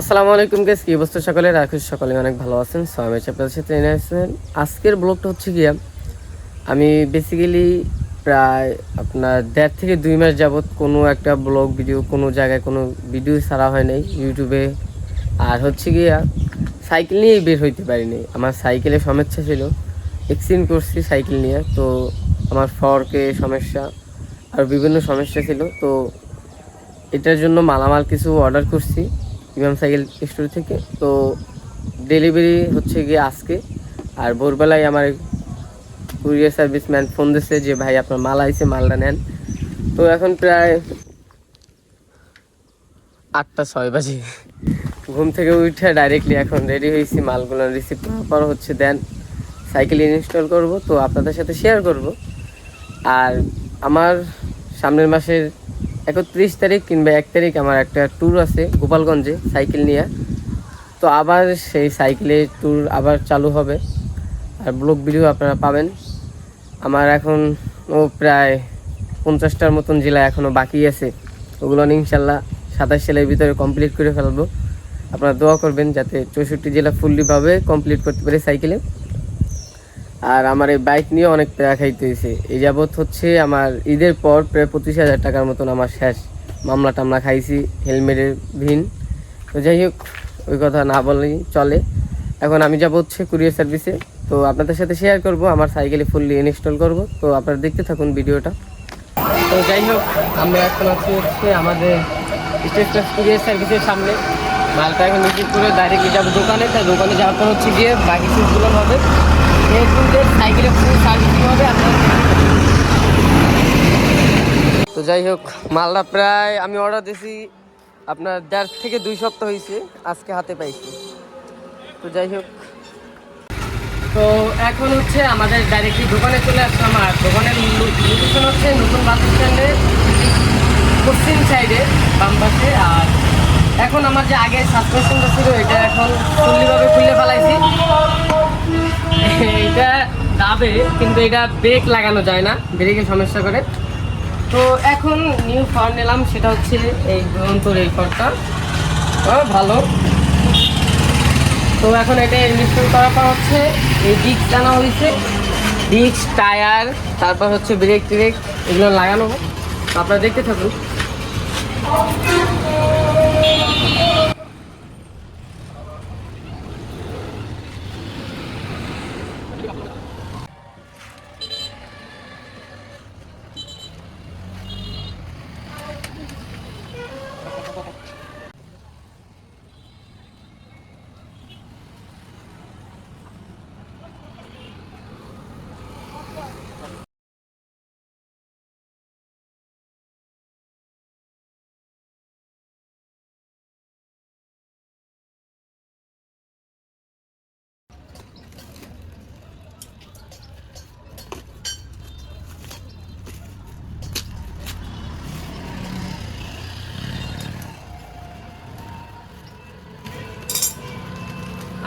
আসসালামু আলাইকুম গাইস, কি অবস্থা সকলের? রাখুন সকলে অনেক ভালো আছেন। সো আমি আপনাদের সাথে এনে আসছেন। আজকের ব্লগটা হচ্ছে গিয়া আমি বেসিক্যালি প্রায় আপনার 1.5 থেকে 2 মাস যাবত কোনো একটা ব্লগ ভিডিও কোনো জায়গায় কোনো ভিডিও ছাড়া হয় নাই ইউটিউবে। আর হচ্ছে গিয়া সাইকেল নিয়েই বের হইতে পারিনি। আমার সাইকেলের সমস্যা ছিল, এক্সিডেন্ট করছি সাইকেল নিয়ে। তো আমার ফর্কে সমস্যা আর বিভিন্ন সমস্যা ছিল। তো এটার জন্য মালামাল কিছু অর্ডার করছি ইমাম সাইকেল স্টোর থেকে। তো ডেলিভারি হচ্ছে গিয়ে আজকে। আর ভোরবেলায় আমার কুরিয়ার সার্ভিস ম্যান ফোন দিচ্ছে যে ভাই আপনার মাল আইছে, মালটা নেন। তো এখন প্রায় 8টা 6 বাজে। ঘুম থেকে উঠে ডাইরেক্টলি এখন রেডি হয়েছি, মালগুলো রিসিভ করা হচ্ছে, দেন সাইকেল ইনস্টল করব। তো আপনাদের সাথে শেয়ার করব। আর আমার সামনের মাসের 31 তারিখ কিংবা 1 তারিখ আমার একটা ট্যুর আছে গোপালগঞ্জে সাইকেল নিয়ে। তো আবার সেই সাইকেলের ট্যুর আবার চালু হবে, আর ব্লগ ভিডিও আপনারা পাবেন। আমার এখনও প্রায় 50টার মতন জেলা এখনও বাকি আছে, ওগুলো ইনশাল্লাহ 27 সালের ভিতরে কমপ্লিট করে ফেলবো। আপনারা দোয়া করবেন যাতে 64 জেলা ফুললিভাবে কমপ্লিট করতে পারি সাইকেলে। আর আমার এই বাইক নিয়ে অনেক প্যারা খাইতে হয়েছে। এই যাবৎ হচ্ছে আমার ঈদের পর প্রায় 25,000 টাকার মতন আমার শেষ। মামলা টামলা খাইছি, হেলমেটের ভিন। তো যাই হোক, ওই কথা না বলেই চলে। এখন আমি যাব হচ্ছে কুরিয়ার সার্ভিসে। তো আপনাদের সাথে শেয়ার করব, আমার সাইকেলে ফুললি ইনস্টল করব। তো আপনারা দেখতে থাকুন ভিডিওটা। তো যাই হোক, আমরা এখন আছি হচ্ছে আমাদের স্টেট প্লাস কুরিয়ার সার্ভিসের সামনে। মালটা এখন রিসিভ করে ডাইরেক্টলি যাবো দোকানে। তাই দোকানে যাওয়ার পর হচ্ছে গিয়ে বাকি সুইচগুলো হবে, সাইকেলে ফুল সার্ভিসিং হবে আপনার। তো যাই হোক, মালটা প্রায় আমি অর্ডার দিয়েছি আপনার 1.5 থেকে 2 সপ্তাহ হয়েছে, আজকে হাতে পাইছি। তো যাই হোক, তো এখন হচ্ছে আমাদের ডাইরেক্টলি দোকানে চলে আসলাম। আর দোকানের লোকেশন হচ্ছে নতুন বাস স্ট্যান্ডের পশ্চিম সাইডে বাম পাশে। আর এখন আমার যে আগে সাসপেনশনটা ছিল এটা এখন ফুললিভাবে খুলে ফেলাইছি। এটা দাবে, কিন্তু এটা ব্রেক লাগানো যায় না, ব্রেকের সমস্যা করে। তো এখন নিউ ফর নিলাম, সেটা হচ্ছে এই দুরন্তর এই ফরটা ভালো। তো এখন এটা ইনস্টল করার পর হচ্ছে এই ডিস্ক জানা হয়েছে, ডিস্ক টায়ার, তারপর হচ্ছে ব্রেক ট্রেক এগুলো লাগানো। আপনারা দেখতে থাকুন।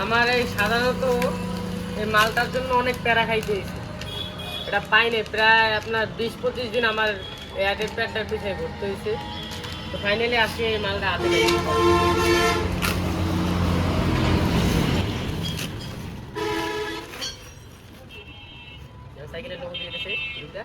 আমার এই সাধারণত এই মালটার জন্য অনেক প্যারা খাইতে হয়েছে, এটা পাইনি। প্রায় আপনার 20-25 দিন আমার এয়ারটেল প্যাডটার পিছিয়ে করতে হয়েছে। তো ফাইনালি আজকে এই মালটা হাতে পেয়েছি। সাইকেলের লোক দিয়ে দিয়েছে দুইটা।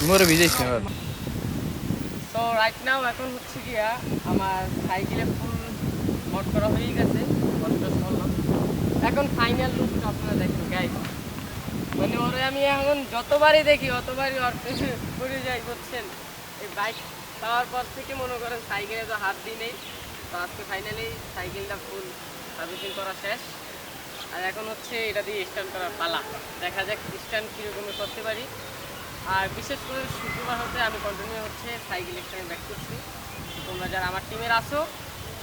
মোরে ভিজাইছ না। তো রাইট নাও এখন হচ্ছে গিয়া আমার সাইকেলে ফুল মট করা হয়ে গেছে, বললাম এখন ফাইনাল লুকটা আপনারা দেখেন গাইস। মানে ওরে আমি এখন যতবারই দেখি অতবারই ওর পড়ে যাই, বুঝছেন। এই বাইক পাওয়ার পর থেকে মনে করেন সাইকেলে তো হাত দিই নেই। তো আজকে ফাইনালি সাইকেলটা ফুল সার্ভিসিং করা শেষ, আর এখন হচ্ছে এটা দিয়ে স্ট্যান্ড করার পালা। দেখা যাক স্ট্যান্ড কীরকম করতে পারি। আর বিশেষ করে শুক্রবার হতে আমি কন্টিনিউ হচ্ছে সাইকেল স্ট্যান্ড ব্যাক করছি। তোমরা যারা আমার টিমের আসো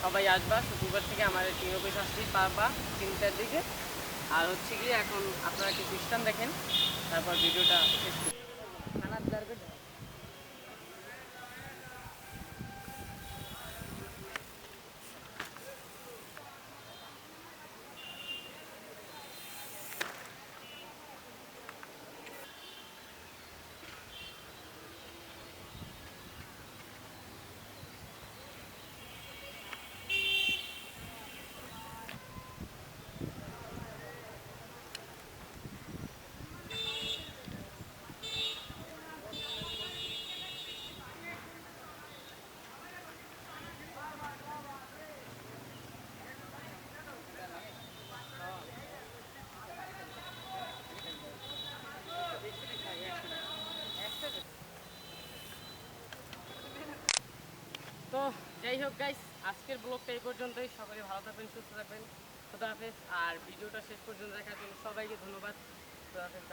সবাই আসবা, শুক্রবার থেকে আমার টিম অফিস আসছি পাবা 3টার দিকে। আর হচ্ছে গিয়ে এখন আপনারা কিছু স্ট্যান্ড দেখেন, তারপর ভিডিওটা শেষ করি। খানার দরকার তো যাই হোক গাইস, আজকের ব্লগটা এই পর্যন্তই। সবাই ভালো থাকবেন, সুস্থ থাকবেন। খোদা হাফেজ। আর ভিডিওটা শেষ পর্যন্ত দেখার জন্য সবাইকে ধন্যবাদ। খোদা হাফেজ।